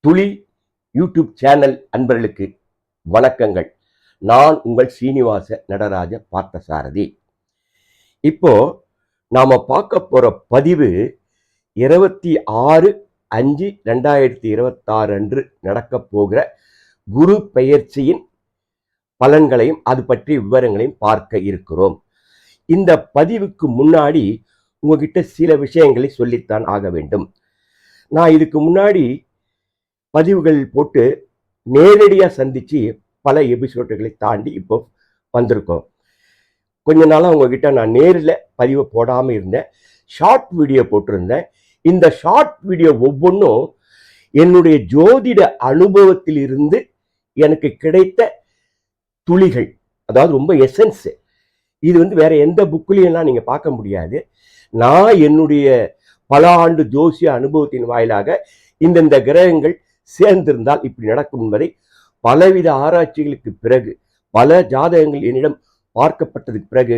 துளி YouTube channel அன்பர்களுக்கு வணக்கங்கள். நான் உங்கள் சீனிவாச நடராஜ பார்த்தசாரதி. இப்போ நாம பார்க்க போற பதிவு 26/5/2026 அன்று நடக்க போகிற குரு பெயர்ச்சியின் பலன்களையும் அது பற்றிய விவரங்களையும் பார்க்க இருக்கிறோம். இந்த பதிவுக்கு முன்னாடி உங்ககிட்ட சில விஷயங்களை சொல்லித்தான் ஆக வேண்டும். நான் இதுக்கு முன்னாடி பதிவுகள் போட்டு நேரடியாக சந்திச்சு பல எபிசோடுகளை தாண்டி இப்போ வந்திருக்கோம். கொஞ்ச நாளாக உங்ககிட்ட நான் நேரில் பதிவை போடாமல் இருந்தேன், ஷார்ட் வீடியோ போட்டிருந்தேன். இந்த ஷார்ட் வீடியோ ஒவ்வொன்றும் என்னுடைய ஜோதிட அனுபவத்தில் இருந்து எனக்கு கிடைத்த துளிகள், அதாவது ரொம்ப எசன்ஸ். இது வேற எந்த புக்லையும் நீங்க பார்க்க முடியாது. நான் என்னுடைய பல ஆண்டு ஜோசிய அனுபவத்தின் வாயிலாக இந்தந்த கிரகங்கள் சேர்ந்திருந்தால் இப்படி நடக்கும் என்பதை பலவித ஆராய்ச்சிகளுக்கு பிறகு, பல ஜாதகங்கள் என்னிடம் பார்க்கப்பட்டதுக்கு பிறகு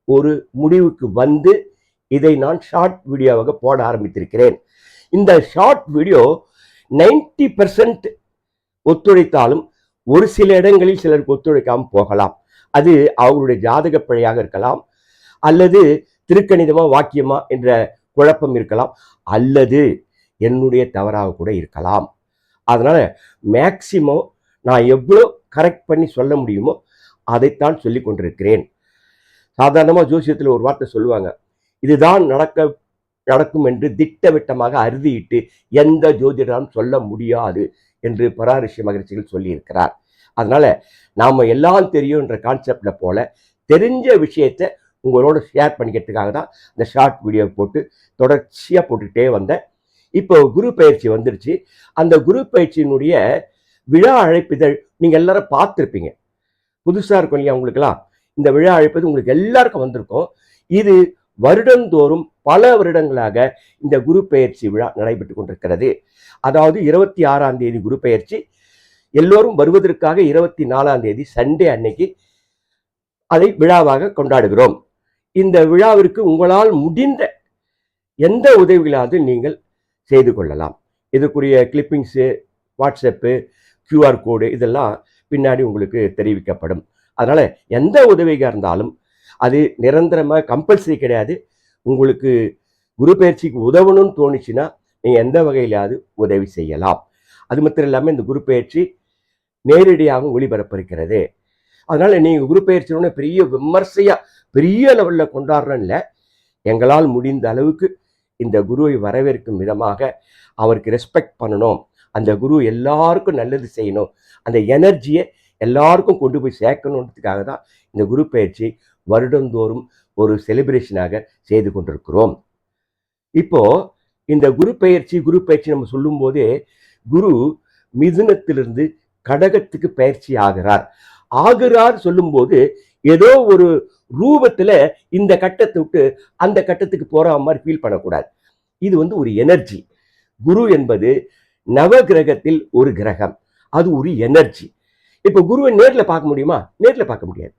ஒரு முடிவுக்கு வந்து இதை நான் ஷார்ட் வீடியோவாக போட ஆரம்பித்திருக்கிறேன். இந்த ஷார்ட் வீடியோ 90% ஒத்துழைத்தாலும் ஒரு சில இடங்களில் சிலருக்கு ஒத்துழைக்காமல் போகலாம். அது அவங்களுடைய ஜாதக பிழையாக இருக்கலாம், அல்லது திருக்கணிதமா வாக்கியமா என்ற குழப்பம் இருக்கலாம், அல்லது என்னுடைய தவறாக கூட இருக்கலாம். அதனால மேக்சிமம் நான் எவ்வளோ கரெக்ட் பண்ணி சொல்ல முடியுமோ அதைத்தான் சொல்லி கொண்டிருக்கிறேன். சாதாரணமாக ஜோசியத்தில் ஒரு வார்த்தை சொல்லுவாங்க, இதுதான் நடக்கும் என்று திட்டவட்டமாக அறுதியிட்டு எந்த ஜோதிடரும் சொல்ல முடியாது என்று பராரிஷி மகரிஷிகள் சொல்லியிருக்கிறார். அதனால நாம எல்லாம் தெரியும்ன்ற கான்செப்ட்ல போல தெரிஞ்ச விஷயத்தை உங்களோட ஷேர் பண்ணிக்கிறதுக்காக தான் இந்த ஷார்ட் வீடியோ போட்டு தொடர்ச்சியாக போட்டுக்கிட்டே வந்தேன். இப்போ குரு பயிற்சி வந்துருச்சு. அந்த குரு பயிற்சியினுடைய விழா அழைப்பிதழ் நீங்க எல்லாரும் பார்த்துருப்பீங்க. புதுசா இருக்கும் இல்லையா உங்களுக்கெல்லாம், இந்த விழா அழைப்பது உங்களுக்கு எல்லாருக்கும் வந்திருக்கும். இது வருடந்தோறும் பல வருடங்களாக இந்த குரு பெயர்ச்சி விழா நடைபெற்று கொண்டிருக்கிறது. அதாவது 26ஆம் தேதி குரு பெயர்ச்சி, எல்லோரும் வருவதற்காக 24ஆம் தேதி சண்டே அன்னைக்கு அதை விழாவாக கொண்டாடுகிறோம். இந்த விழாவிற்கு உங்களால் முடிந்த எந்த உதவிகளாவது நீங்கள் செய்து கொள்ளலாம். இதுக்குரிய கிளிப்பிங்ஸு, வாட்ஸ்அப்பு, QR கோடு இதெல்லாம் பின்னாடி உங்களுக்கு தெரிவிக்கப்படும். அதனால எந்த உதவியாக இருந்தாலும் அது நிரந்தரமாக கம்பல்சரி கிடையாது. உங்களுக்கு குரு பயிற்சிக்கு உதவணும்னு தோணுச்சுன்னா நீங்கள் எந்த வகையிலாவது உதவி செய்யலாம். அது மாத்திரம் இல்லாமல் இந்த குரு பயிற்சி நேரடியாகவும் ஒளிபரப்பிருக்கிறது. அதனால நீங்கள் குரு பயிற்சியோட பெரிய விமர்சையா பெரிய லெவலில் கொண்டாடுறோம் இல்லை, எங்களால் முடிந்த அளவுக்கு இந்த குருவை வரவேற்கும் விதமாக அவருக்கு ரெஸ்பெக்ட் பண்ணணும், அந்த குரு எல்லாருக்கும் நல்லது செய்யணும், அந்த எனர்ஜியை எல்லாருக்கும் கொண்டு போய் சேர்க்கணுன்றதுக்காக தான் இந்த குரு பயிற்சி வருடந்தோறும் ஒரு செலிப்ரேஷனாக செய்து கொண்டிருக்கிறோம். இப்போ இந்த குரு பயிற்சி நம்ம சொல்லும் போதே குரு மிதுனத்திலிருந்து கடகத்துக்கு பயிற்சி ஆகிறார் சொல்லும்போது ஏதோ ஒரு ரூபத்துல இந்த கட்டத்தை விட்டு அந்த கட்டத்துக்கு போற மாதிரி ஃபீல் பண்ணக்கூடாது. இது ஒரு எனர்ஜி. குரு என்பது நவ கிரகத்தில் ஒரு கிரகம், அது ஒரு எனர்ஜி. இப்போ குருவை நேரில் பார்க்க முடியுமா? நேரில் பார்க்க முடியாது.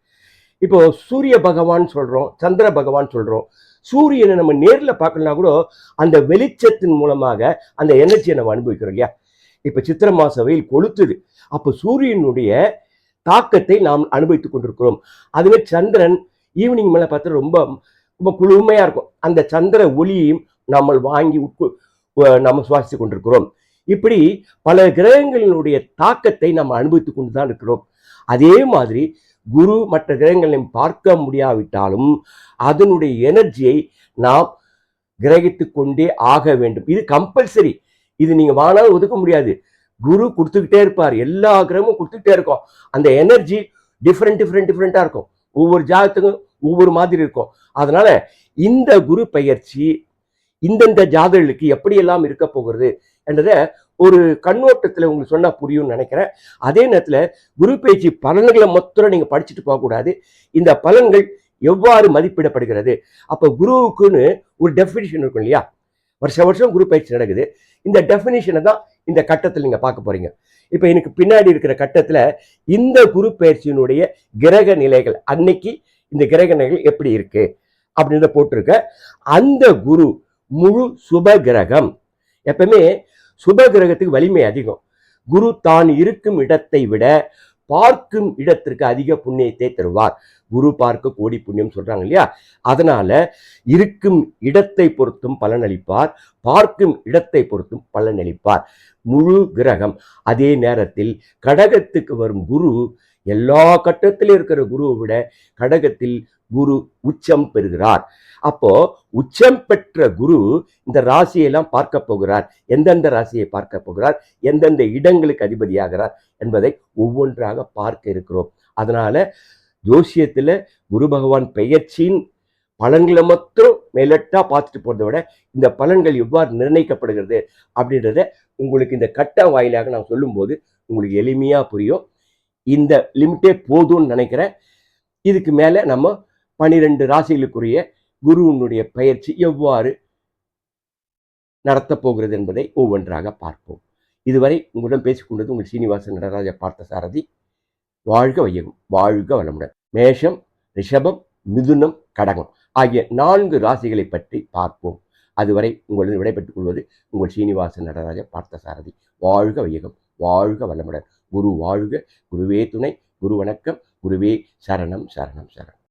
இப்போ சூரிய பகவான் சொல்றோம், சந்திர பகவான் சொல்றோம். சூரியனை நம்ம நேரில் பார்க்கணும்னா கூட அந்த வெளிச்சத்தின் மூலமாக அந்த எனர்ஜியை நம்ம அனுபவிக்கிறோம் இல்லையா? இப்போ சித்திரை மாச வெயில் கொளுத்துது, அப்போ சூரியனுடைய தாக்கத்தை நாம் அனுபவித்துக் கொண்டிருக்கிறோம். அதுவே சந்திரன் ஈவினிங் மேலே பார்த்தா ரொம்ப ரொம்ப குளுமையா இருக்கும். அந்த சந்திர ஒளியையும் நம்ம வாங்கி நம்ம சுவாசித்துக் கொண்டிருக்கிறோம். இப்படி பல கிரகங்களினுடைய தாக்கத்தை நம்ம அனுபவித்துக் கொண்டு தான் இருக்கிறோம். அதே மாதிரி குரு மற்ற கிரகங்களையும் பார்க்க முடியாவிட்டாலும் அதனுடைய எனர்ஜியை நாம் கிரகித்து கொண்டே ஆக வேண்டும். இது கம்பல்சரி. இது நீங்க வானாலும் ஒதுக்க முடியாது. குரு கொடுத்துக்கிட்டே இருப்பார், எல்லா கிரகமும் கொடுத்துக்கிட்டே இருக்கும். அந்த எனர்ஜி டிஃப்ரெண்டா இருக்கும். ஒவ்வொரு ஜாதகத்துக்கும் ஒவ்வொரு மாதிரி இருக்கும். அதனால இந்த குரு பெயர்ச்சி இந்தந்த ஜாதகர்களுக்கு எப்படியெல்லாம் இருக்க போகிறது என்றதை ஒரு கண்ணோட்டத்தில் உங்களுக்கு சொன்னா புரியும்னு நினைக்கிறேன். அதே நேரத்தில் குரு பெயர்ச்சி பலன்களை மொத்தம் நீங்க படிச்சுட்டு போகக்கூடாது. இந்த பலன்கள் எவ்வாறு மதிப்பிடப்படுகிறது, அப்போ குருவுக்குன்னு ஒரு டெஃபினிஷன் இருக்கும் இல்லையா? வருஷம் குரு பயிற்சி நடக்குது. இந்த டெஃபினிஷனை தான் இந்த கட்டத்தில் நீங்க பார்க்க போறீங்க. இப்ப எனக்கு பின்னாடி இருக்கிற கட்டத்துல இந்த குரு பயிற்சியினுடைய கிரக நிலைகள், அன்னைக்கு இந்த கிரக நிலைகள் எப்படி இருக்கு அப்படின்றத போட்டிருக்க. அந்த குரு முழு சுப கிரகம். எப்பவுமே சுப கிரகத்துக்கு வலிமை அதிகம். குரு தான் இருக்கும் இடத்தை விட பார்க்கும் இடத்திற்கு அதிக புண்ணியத்தை தருவார். குரு பார்க்க கோடி புண்ணியம் சொல்றாங்க இல்லையா? அதனால இருக்கும் இடத்தை பொறுத்தும் பலனளிப்பார், பார்க்கும் இடத்தை பொறுத்தும் பலனளிப்பார். முழு கிரகம். அதே நேரத்தில் கடகத்துக்கு வரும் குரு எல்லா கட்டத்திலும் இருக்கிற குருவை விட கடகத்தில் குரு உச்சம் பெறுகிறார். அப்போ உச்சம் பெற்ற குரு இந்த ராசியெல்லாம் பார்க்க போகிறார். எந்தெந்த ராசியை பார்க்க போகிறார், எந்தெந்த இடங்களுக்கு அதிபதியாகிறார் என்பதை ஒவ்வொன்றாக பார்க்க இருக்கிறோம். அதனால ஜோசியத்துல குரு பகவான் பெயர்ச்சியின் பலன்களை மட்டும் மேலட்டா பார்த்துட்டு போறதை விட இந்த பலன்கள் எவ்வாறு நிர்ணயிக்கப்படுகிறது அப்படின்றத உங்களுக்கு இந்த கட்ட வாயிலாக நான் சொல்லும்போது உங்களுக்கு எளிமையா புரியும். இந்த லிமிட்டே போதும்னு நினைக்கிறேன். இதுக்கு மேல நம்ம 12 ராசிகளுக்குரிய குருவினுடைய பயிற்சி எவ்வாறு நடத்தப் போகிறது என்பதை ஒவ்வொன்றாக பார்ப்போம். இதுவரை உங்களுடன் பேசிக்கொண்டது உங்கள் சீனிவாசன் நடராஜ பார்த்தசாரதி. வாழ்க வையகம், வாழ்க வளமுடன். மேஷம், ரிஷபம், மிதுனம், கடகம் ஆகிய 4 ராசிகளை பற்றி பார்ப்போம். அதுவரை உங்களுடன் விடைபெற்றுக் கொள்வது உங்கள் சீனிவாசன் நடராஜ பார்த்தசாரதி. வாழ்க வையகம், வாழ்க வளமுடன். குரு வாழ்க, குருவே துணை, குரு வணக்கம், குருவே சரணம் சரணம் சரணம்.